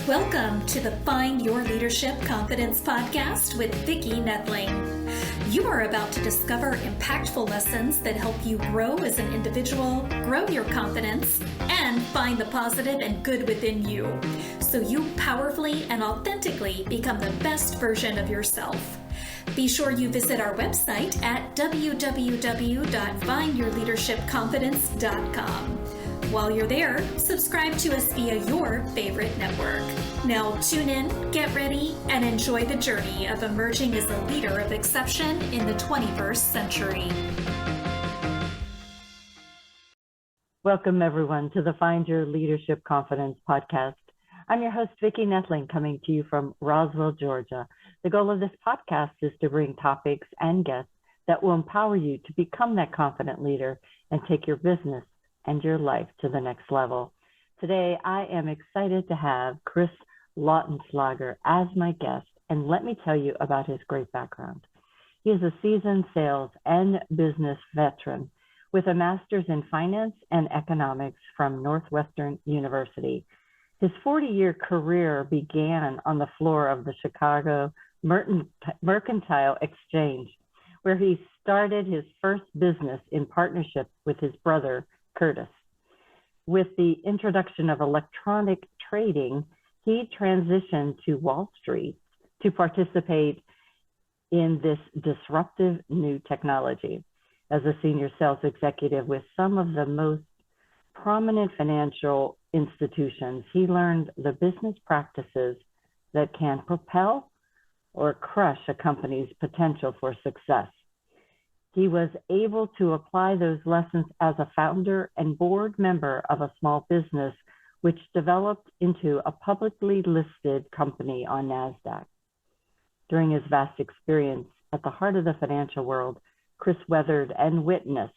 Welcome to the Find Your Leadership Confidence podcast with Vicki Noethling. You are about to discover impactful lessons that help you grow as an individual, grow your confidence, and find the positive and good within you, so you powerfully and authentically become the best version of yourself. Be sure you visit our website at www.findyourleadershipconfidence.com. While you're there, subscribe to us via your favorite network. Now tune in, get ready, and enjoy the journey of emerging as a leader of exception in the 21st century. Welcome, everyone, to the Find Your Leadership Confidence podcast. I'm your host, Vicki Noethling, coming to you from Roswell, Georgia. The goal of this podcast is to bring topics and guests that will empower you to become that confident leader and take your business and your life to the next level. Today, I am excited to have Chris Lautenslager as my guest, and let me tell you about his great background. He is a seasoned sales and business veteran with a master's in finance and economics from Northwestern University. His 40-year career began on the floor of the Chicago Mercantile Exchange, where he started his first business in partnership with his brother, Curtis. With the introduction of electronic trading, he transitioned to Wall Street to participate in this disruptive new technology. As a senior sales executive with some of the most prominent financial institutions, he learned the business practices that can propel or crush a company's potential for success. He was able to apply those lessons as a founder and board member of a small business, which developed into a publicly listed company on NASDAQ. During his vast experience at the heart of the financial world, Chris weathered and witnessed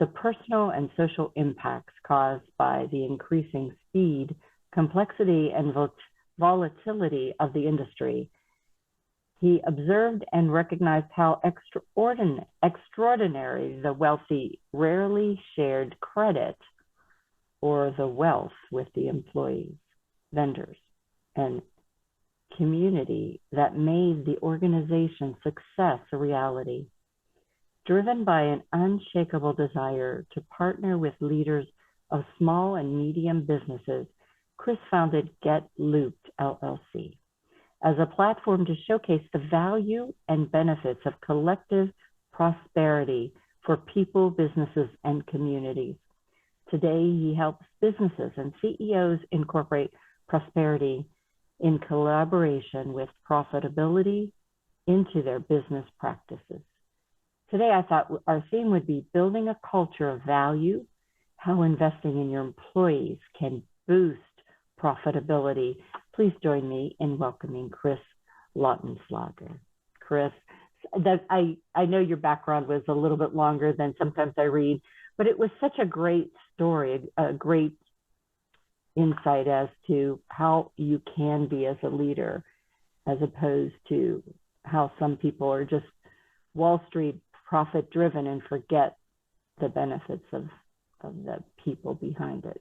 the personal and social impacts caused by the increasing speed, complexity, and volatility of the industry. He observed and recognized how extraordinary the wealthy rarely shared credit or the wealth with the employees, vendors, and community that made the organization's success a reality. Driven by an unshakable desire to partner with leaders of small and medium businesses, Chris founded Get Looped, LLC, as a platform to showcase the value and benefits of collective prosperity for people, businesses, and communities. Today, he helps businesses and CEOs incorporate prosperity in collaboration with profitability into their business practices. Today, I thought our theme would be building a culture of value, how investing in your employees can boost profitability. Please join me in welcoming Chris Lautenslager. Chris, I know your background was a little bit longer than sometimes I read, but it was such a great story, a great insight as to how you can be as a leader, as opposed to how some people are just Wall Street profit driven and forget the benefits of the people behind it.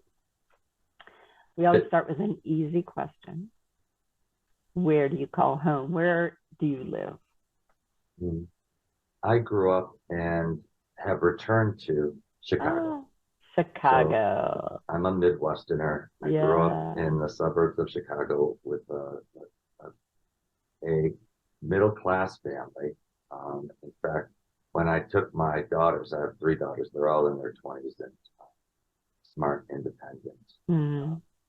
We always start with an easy question. Where do you call home? Where do you live? I grew up and have returned to Chicago. Chicago. So I'm a Midwesterner. I grew up in the suburbs of Chicago with a middle-class family. In fact, when I took my daughters, I have three daughters, they're all in their 20s and smart, independent,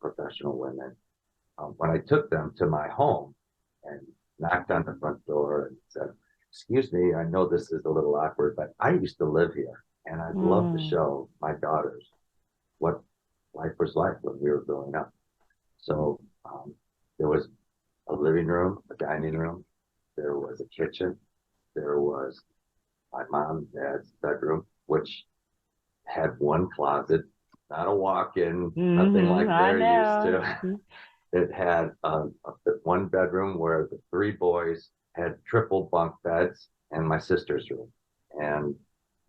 professional women. When I took them to my home and knocked on the front door and said, "Excuse me, I know this is a little awkward, but I used to live here, and I'd love to show my daughters what life was like when we were growing up." So there was a living room, a dining room, there was a kitchen, there was my mom and dad's bedroom, which had one closet, not a walk-in, nothing like they're used to. It had one bedroom where the three boys had triple bunk beds and my sister's room. And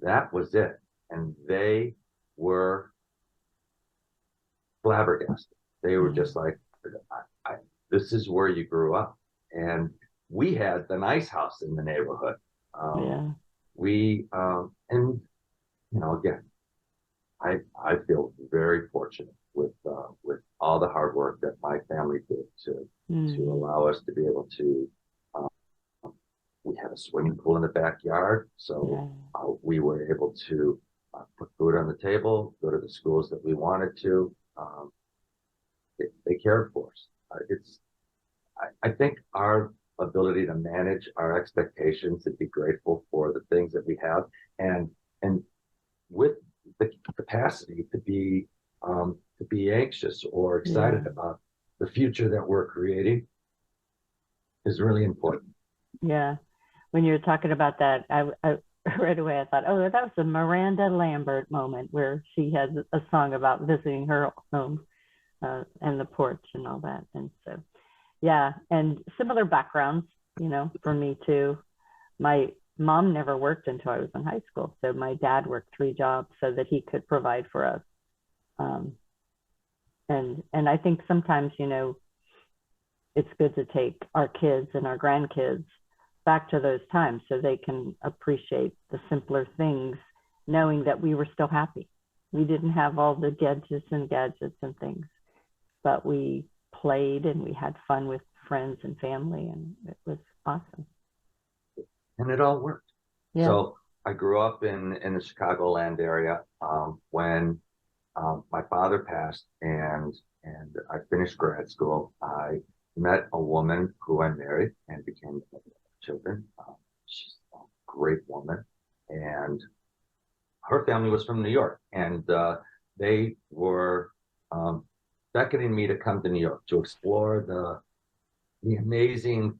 that was it. And they were flabbergasted. They were just like, this is where you grew up. And we had the nice house in the neighborhood. And again, I feel very fortunate with all the hard work that my family did to allow us to be able to. We had a swimming pool in the backyard, so we were able to put food on the table, go to the schools that we wanted to. They cared for us. I think our ability to manage our expectations and be grateful for the things that we have, and with the capacity to be anxious or excited about the future that we're creating is really important. Yeah. When you were talking about that, I right away I thought, oh, that was a Miranda Lambert moment where she has a song about visiting her home and the porch and all that. And so, yeah, and similar backgrounds, for me too. My mom never worked until I was in high school. So my dad worked 3 jobs so that he could provide for us. And I think sometimes, it's good to take our kids and our grandkids back to those times so they can appreciate the simpler things, knowing that we were still happy. We didn't have all the gadgets and things, but we played and we had fun with friends and family, and it was awesome. And it all worked. Yeah. So I grew up in the Chicagoland area when my father passed and I finished grad school. I met a woman who I married and became children. She's a great woman, and her family was from New York, and they were beckoning me to come to New York to explore the amazing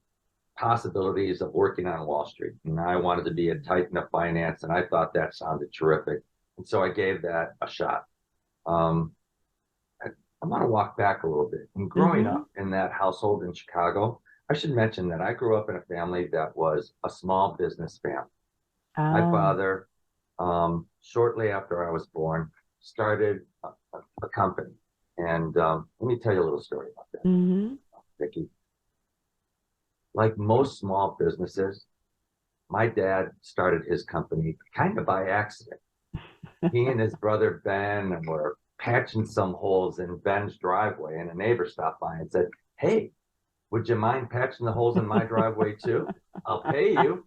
possibilities of working on Wall Street. And I wanted to be a titan of finance, and I thought that sounded terrific, and so I gave that a shot. I want to walk back a little bit. And growing up in that household in Chicago, I should mention that I grew up in a family that was a small business family. My father, shortly after I was born, started a company. And let me tell you a little story about that, Vicki. Like most small businesses, my dad started his company kind of by accident. He and his brother Ben were patching some holes in Ben's driveway, and a neighbor stopped by and said, "Hey, would you mind patching the holes in my driveway too? I'll pay you."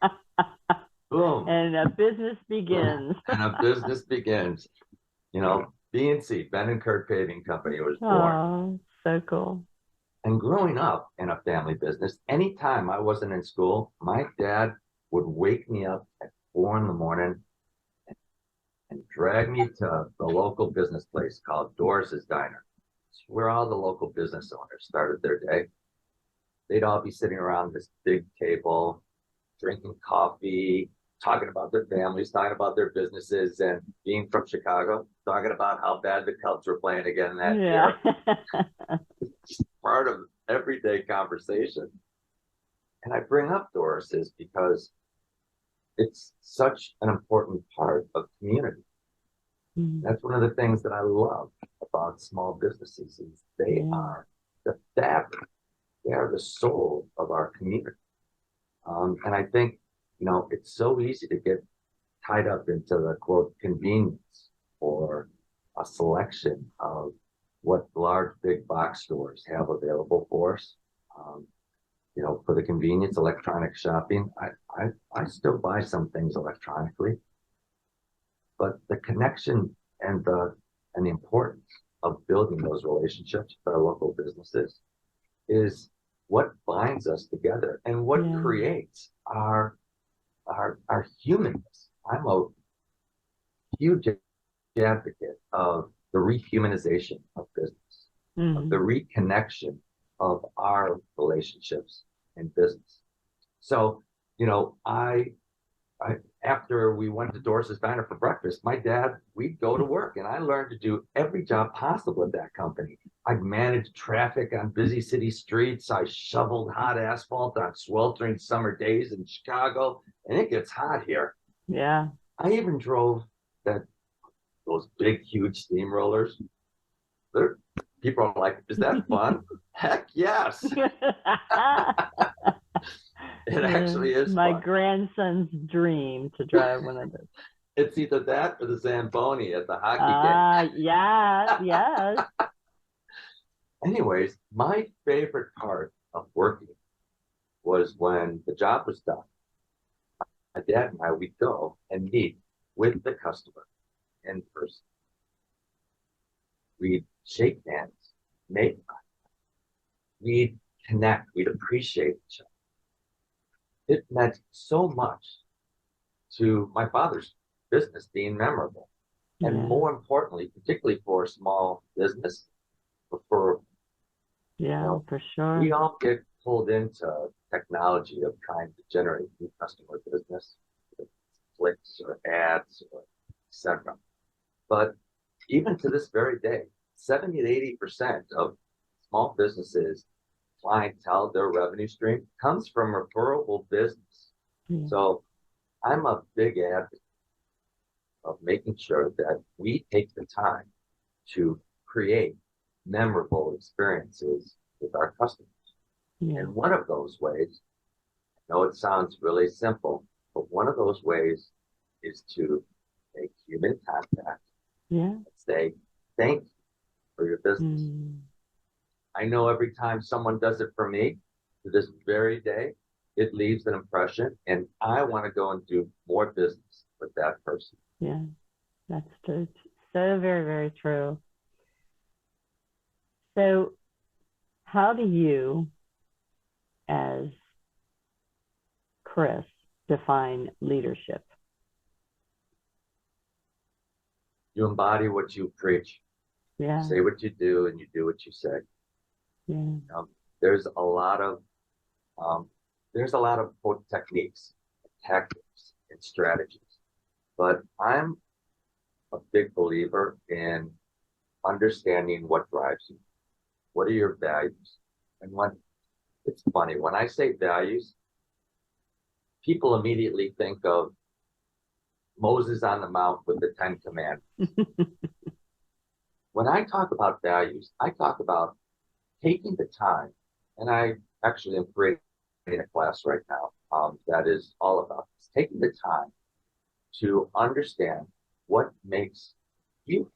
Boom. And a business begins. B&C, Ben and Kurt Paving Company, was born. Oh, so cool. And growing up in a family business, anytime I wasn't in school, my dad would wake me up at 4 a.m. and drag me to the local business place called Doris's Diner. It's where all the local business owners started their day. They'd all be sitting around this big table, drinking coffee, talking about their families, talking about their businesses, and being from Chicago, talking about how bad the Cubs were playing again that year. It's part of everyday conversation. And I bring up Doris's because it's such an important part of community. That's one of the things that I love about small businesses is they are the fabric. They are the soul of our community. And I think, it's so easy to get tied up into the quote convenience or a selection of what large big box stores have available for us. For the convenience, electronic shopping, I still buy some things electronically, but the connection and the importance of building those relationships with our local businesses is what binds us together and what creates our humanness. I'm a huge advocate of the rehumanization of business, of the reconnection of our relationships in business. So, I after we went to Doris's Diner for breakfast, my dad, we'd go to work, and I learned to do every job possible at that company. I'd manage traffic on busy city streets. I shoveled hot asphalt on sweltering summer days in Chicago, and it gets hot here. Yeah. I even drove those big, huge steamrollers. People are like, "Is that fun?" Heck yes. It actually is my fun. grandson's dream to drive one of those. It's either that or the Zamboni at the hockey game. Yeah, yes. Anyways, my favorite part of working was when the job was done. My dad and I, we'd go and meet with the customer in person. We'd shake hands, make fun. We'd connect, we'd appreciate each other. It meant so much to my father's business being memorable. And more importantly, particularly for a small business, for for sure. we all get pulled into technology of trying to generate new customer business, clicks or ads or etc. But even to this very day, 70 to 80% of small businesses clientele, their revenue stream comes from referable business. So I'm a big advocate of making sure that we take the time to create memorable experiences with our customers. And one of those ways, I know it sounds really simple, but one of those ways is to make human contact and say, thank you for your business. I know every time someone does it for me, to this very day, it leaves an impression, and I want to go and do more business with that person. Yeah, that's true. So very, very true. So how do you, as Chris, define leadership? You embody what you preach. Yeah. Say what you do, and you do what you say. Yeah. There's a lot of both techniques, tactics, and strategies. But I'm a big believer in understanding what drives you. What are your values? And it's funny, when I say values, people immediately think of Moses on the Mount with the 10 Commandments. When I talk about values, I talk about taking the time, and I actually am creating a class right now that is all about this, taking the time to understand what makes you,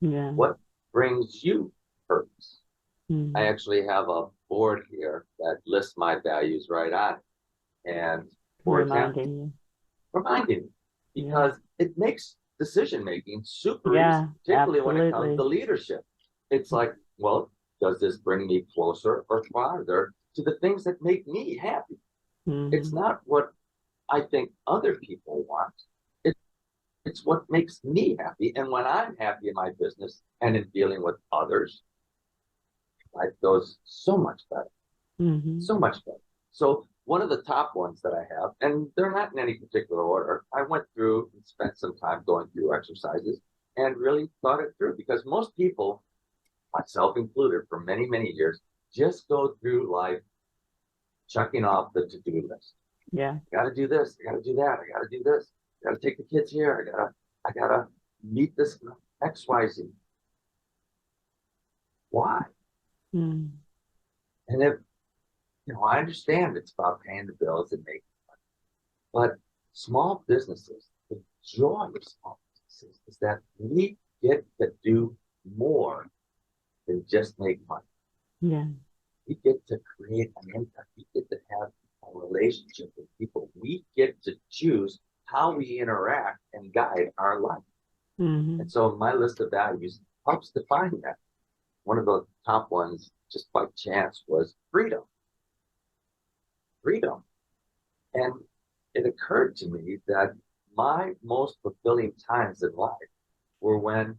what brings you purpose. I actually have a board here that lists my values right on it. And for example, reminding me, because it makes decision making super easy, particularly when it comes to leadership. It's like, well, does this bring me closer or farther to the things that make me happy? It's not what I think other people want. It's what makes me happy. And when I'm happy in my business and in dealing with others, life goes so much better. So much better. So one of the top ones that I have, and they're not in any particular order, I went through and spent some time going through exercises and really thought it through, because most people, myself included, for many, many years, just go through life checking off the to-do list. I gotta do this, I gotta do that, I gotta do this, I gotta take the kids here, I gotta meet this XYZ. Why? And if, I understand it's about paying the bills and making money, but small businesses, the joy of small businesses is that we get to do more than just make money. We get to create an impact. We get to have a relationship with people. We get to choose how we interact and guide our life. And so my list of values helps define that. One of the top ones, just by chance, was freedom. Freedom. And it occurred to me that my most fulfilling times in life were when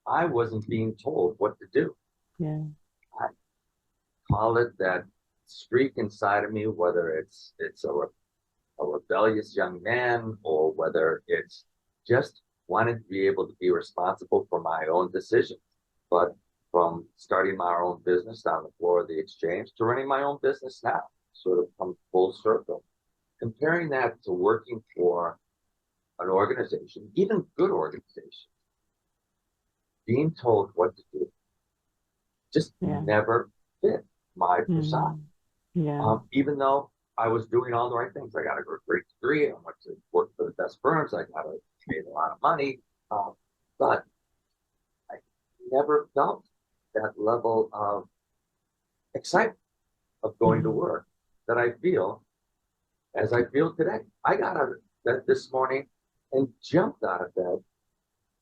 I wasn't being told what to do. I call it that streak inside of me, whether it's a rebellious young man, or whether it's just wanting to be able to be responsible for my own decisions. But from starting my own business on the floor of the exchange to running my own business now, sort of come full circle. Comparing that to working for an organization, even good organizations, being told what to do just never fit my persona. Yeah. Even though I was doing all the right things, I got a great degree, I went to work for the best firms, made a lot of money, but I never felt that level of excitement of going to work that I feel as I feel today. I got out of bed this morning and jumped out of bed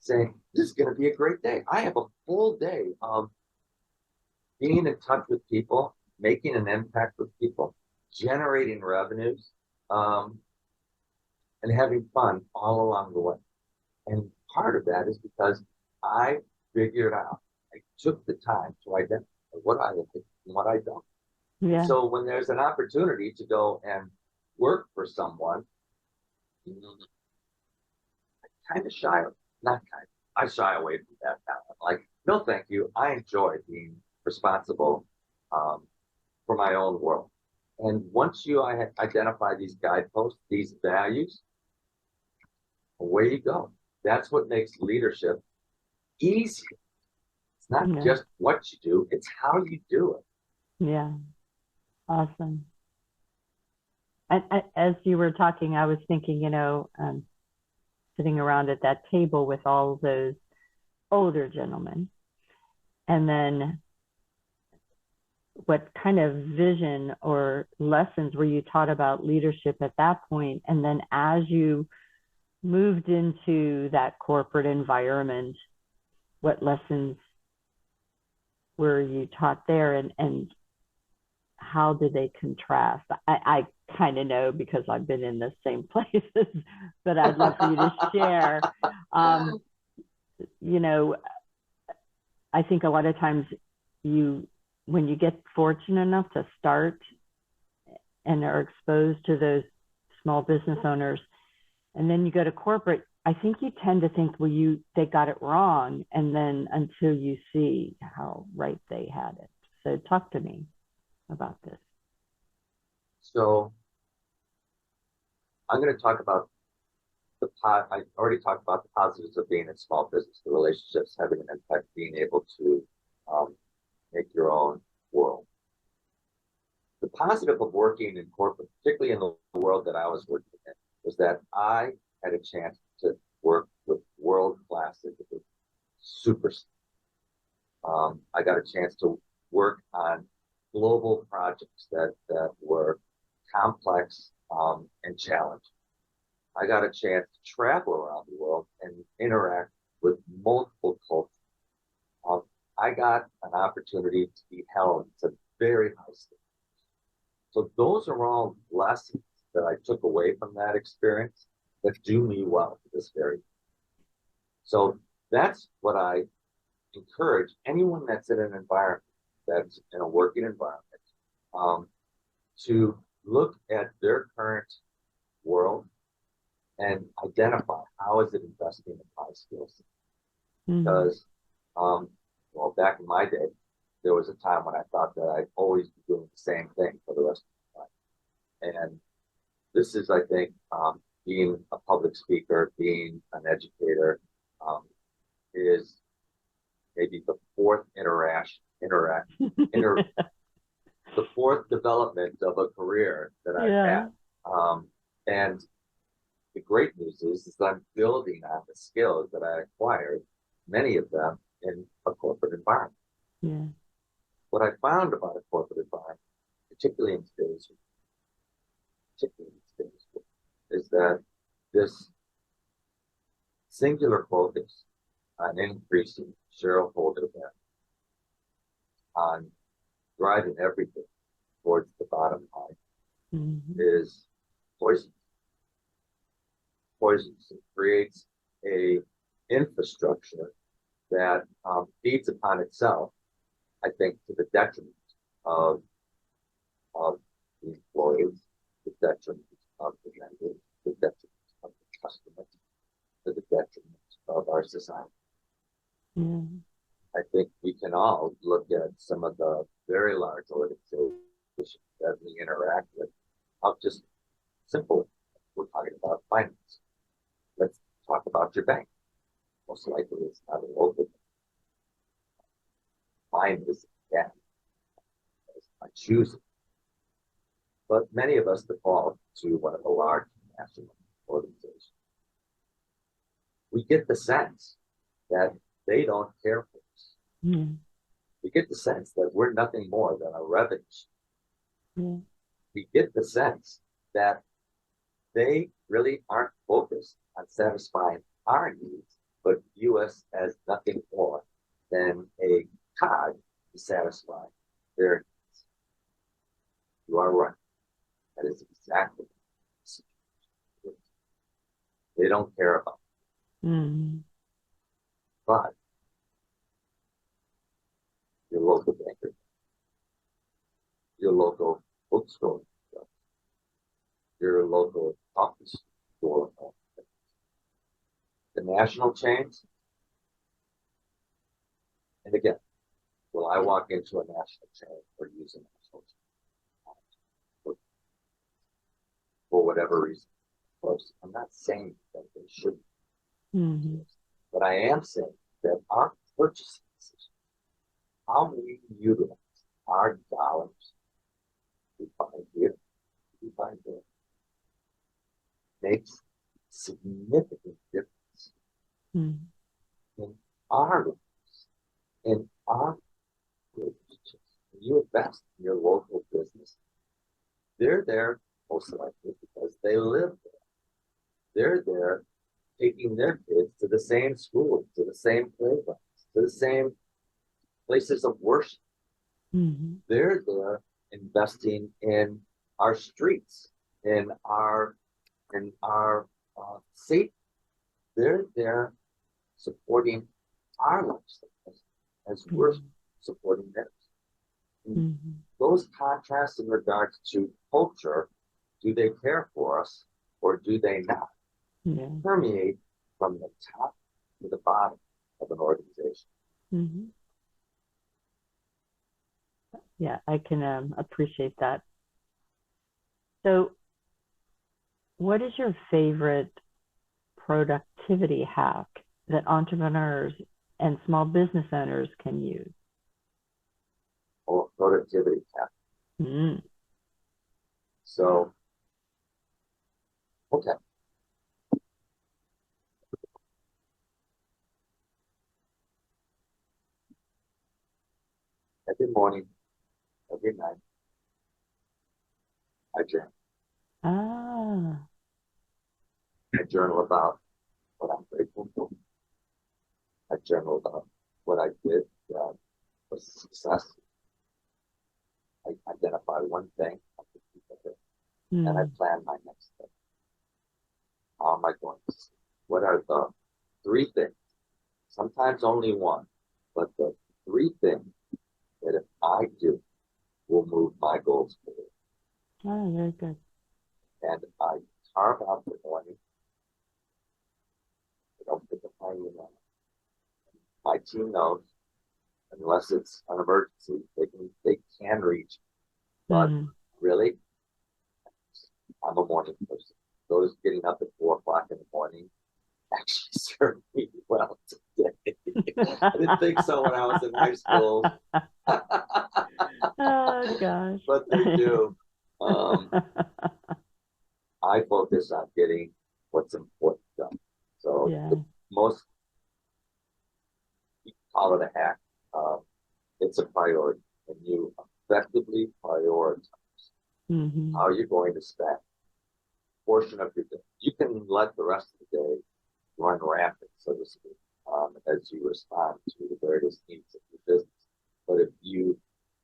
saying, this is going to be a great day. I have a full day of being in touch with people, making an impact with people, generating revenues, and having fun all along the way. And part of that is because I figured out, I took the time to identify what I like and what I don't. Yeah. So when there's an opportunity to go and work for someone, I kind of I shy away from that now. I'm like, no, thank you. I enjoy being responsible for my own world. And once you identify these guideposts, these values, away you go. That's what makes leadership easy. It's not just what you do, it's how you do it. Yeah. Awesome. And as you were talking, I was thinking, sitting around at that table with all those older gentlemen, and then what kind of vision or lessons were you taught about leadership at that point? And then as you moved into that corporate environment, what lessons were you taught there, and how did they contrast? I kind of know because I've been in the same places, but I'd love for you to share. I think a lot of times when you get fortunate enough to start and are exposed to those small business owners, and then you go to corporate, I think you tend to think, they got it wrong, and then until you see how right they had it. So talk to me about this. So I'm going to talk about I already talked about the positives of being in small business, the relationships, having an impact, being able to make your own world. The positive of working in corporate, particularly in the world that I was working in, was that I had a chance to work with world-class individuals, superstars. I got a chance to work on global projects that were complex and challenging. I got a chance to travel around the world and interact with multiple cultures. I got an opportunity to be held to very high standards. So those are all lessons that I took away from that experience that do me well to this very day. So that's what I encourage anyone that's in an environment, that's in a working environment, to look at their current world and identify how is it investing in my skills. Because back in my day, there was a time when I thought that I'd always be doing the same thing for the rest of my life. And this is, I think, being a public speaker, being an educator, is maybe the fourth the fourth development of a career that I've had. And the great news is I'm building on the skills that I acquired, many of them in a corporate environment. Yeah. What I found about a corporate environment, particularly in today's world, is that this singular focus on increasing shareholder value, on driving everything towards the bottom line, is poisonous. It creates a infrastructure that feeds upon itself, I think, to the detriment of the employees, the detriment of the vendors, the detriment of the customers, to the detriment of our society. I think we can all look at some of the very large organizations that we interact with. I'll just simple, we're talking about finance. Let's talk about your bank. Most likely it's not a local. Mine is, choose it. But many of us default to one of the large national organizations. We get the sense that they don't care for us. Mm. We get the sense that we're nothing more than a revenue. Mm. We get the sense that they really aren't focused on satisfying our needs, but view us as nothing more than a cog to satisfy their needs. You are right. That is exactly the situation. They don't care about it. Mm. But your local banker, your local bookstore, your local office store, the national chains. And again, will I walk into a national chain or use a national chain for whatever reason? Of course, I'm not saying that they shouldn't. Mm-hmm. But I am saying that our purchasing decision, how we utilize our dollars we find here, we find there, makes significant difference in our lives, in our relationships. When you invest in your local business, they're there most likely because they live there. They're there taking their kids to the same schools, to the same playgrounds, to the same places of worship. Mm-hmm. They're there investing in our streets, in our safety. They're there supporting our lifestyles as we're supporting theirs. Mm-hmm. Those contrasts in regards to culture, do they care for us or do they not? Yeah. Permeate from the top to the bottom of an organization. Mm-hmm. Yeah, I can appreciate that. So, what is your favorite productivity hack that entrepreneurs and small business owners can use? Or productivity cap. Mm. So, okay. Every morning, every night, I journal. Ah. I journal about what I'm grateful for. I journal about what I did that was a success. I identify one thing, I can keep it, and I plan my next step. How am I going to see? What are the three things? Sometimes only one, but the three things that if I do will move my goals forward. Oh, very good. And I carve out the morning. I don't pick up my email. My team knows, unless it's an emergency, they can reach. But really, I'm a morning person. Those getting up at 4 o'clock in the morning actually served me well today. I didn't think so when I was in high school. Oh, gosh. But they do. I focus on getting what's important done. So the most, you call it a hack, it's a priority. And you effectively prioritize how you're going to spend a portion of your day. You can let the rest of the day run rampant, so to speak, as you respond to the various needs of your business. But if you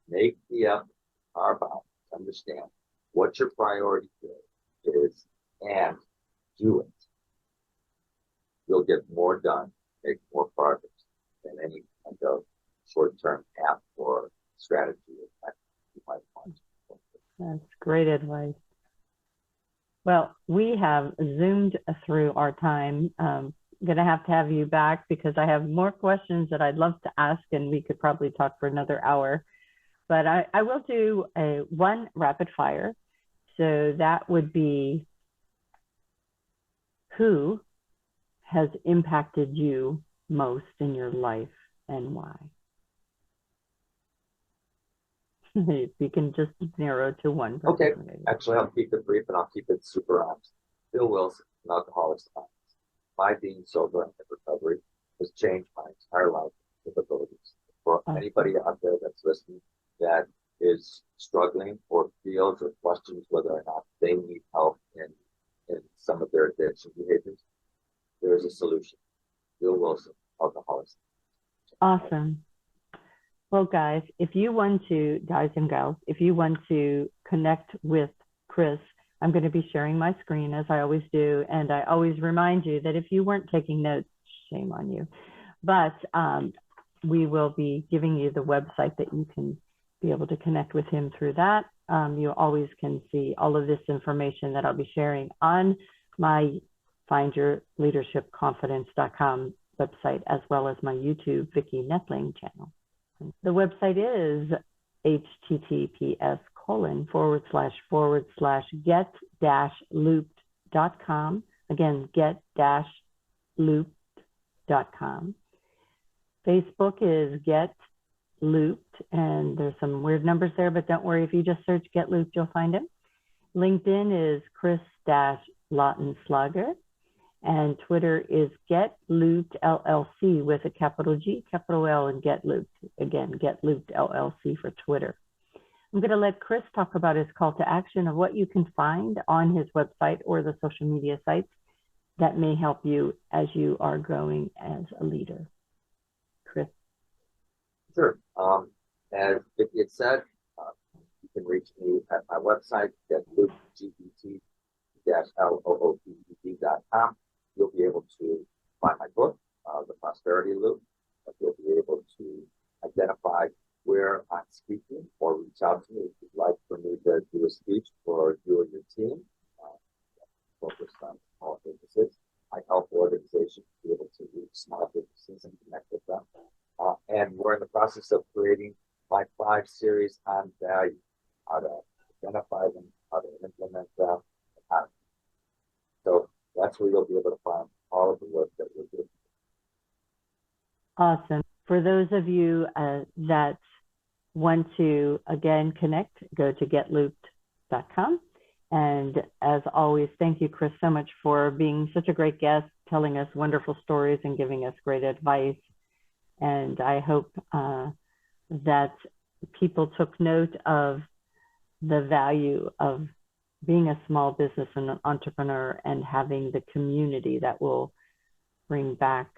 make the effort, carve out, understand what your priority is, and do it, you'll get more done, make more progress than any kind of short-term app or strategy that you might want. That's great advice. Well, we have zoomed through our time. I'm going to have you back because I have more questions that I'd love to ask, and we could probably talk for another hour. But I will do one rapid fire. So that would be, who has impacted you most in your life and why? If you can just narrow to one person. Okay. Maybe. Actually, I'll keep it brief and I'll keep it super honest. Bill Wilson, an Alcoholics Anonymous. My being sober and in recovery has changed my entire life capabilities. For anybody out there that's listening that is struggling or feels or questions whether or not they need help in some of their addiction behaviors, there is a solution. Bill Wilson, Alcoholics. Awesome. Well, guys and gals, if you want to connect with Chris, I'm going to be sharing my screen as I always do. And I always remind you that if you weren't taking notes, shame on you. But we will be giving you the website that you can be able to connect with him through that. You always can see all of this information that I'll be sharing on my findyourleadershipconfidence.com website, as well as my YouTube Vicki Noethling channel. The website is https://get-looped.com. Again, get-looped.com. Facebook is Get Looped, and there's some weird numbers there, but don't worry, if you just search Get Looped, you'll find it. LinkedIn is Chris-Lautenslager, and Twitter is Get Looped LLC with a capital G, capital L, and Get Looped. Again, Get Looped LLC for Twitter. I'm going to let Chris talk about his call to action of what you can find on his website or the social media sites that may help you as you are growing as a leader. Chris. Sure. As Vicki had said, you can reach me at my website, getlooped-looped.com. You'll be able to find my book, The Prosperity Loop. You'll be able to identify where I'm speaking or reach out to me if you'd like for me to do a speech for you or your team. Focused on small businesses. I help organizations be able to reach small businesses and connect with them. And we're in the process of creating my 5 series on value, how to identify them, how to implement them, and how to. So that's where you'll be able to find all of the work that we're doing. Awesome. For those of you that want to, again, connect, go to getlooped.com. And as always, thank you, Chris, so much for being such a great guest, telling us wonderful stories and giving us great advice. And I hope that people took note of the value of being a small business and an entrepreneur and having the community that will bring back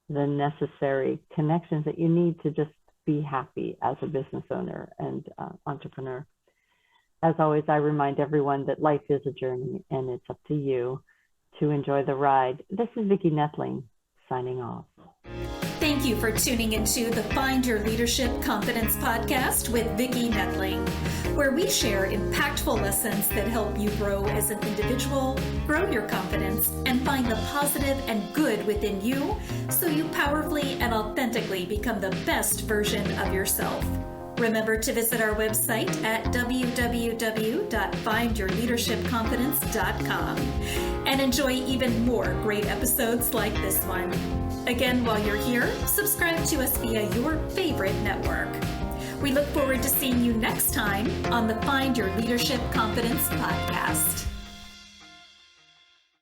the necessary connections that you need to just be happy as a business owner and entrepreneur. As always, I remind everyone that life is a journey and it's up to you to enjoy the ride. This is Vicki Noethling signing off. Thank you for tuning into the Find Your Leadership Confidence podcast with Vicki Noethling, where we share impactful lessons that help you grow as an individual, grow your confidence, and find the positive and good within you so you powerfully and authentically become the best version of yourself. Remember to visit our website at www.findyourleadershipconfidence.com and enjoy even more great episodes like this one. Again, while you're here, subscribe to us via your favorite network. We look forward to seeing you next time on the Find Your Leadership Confidence podcast.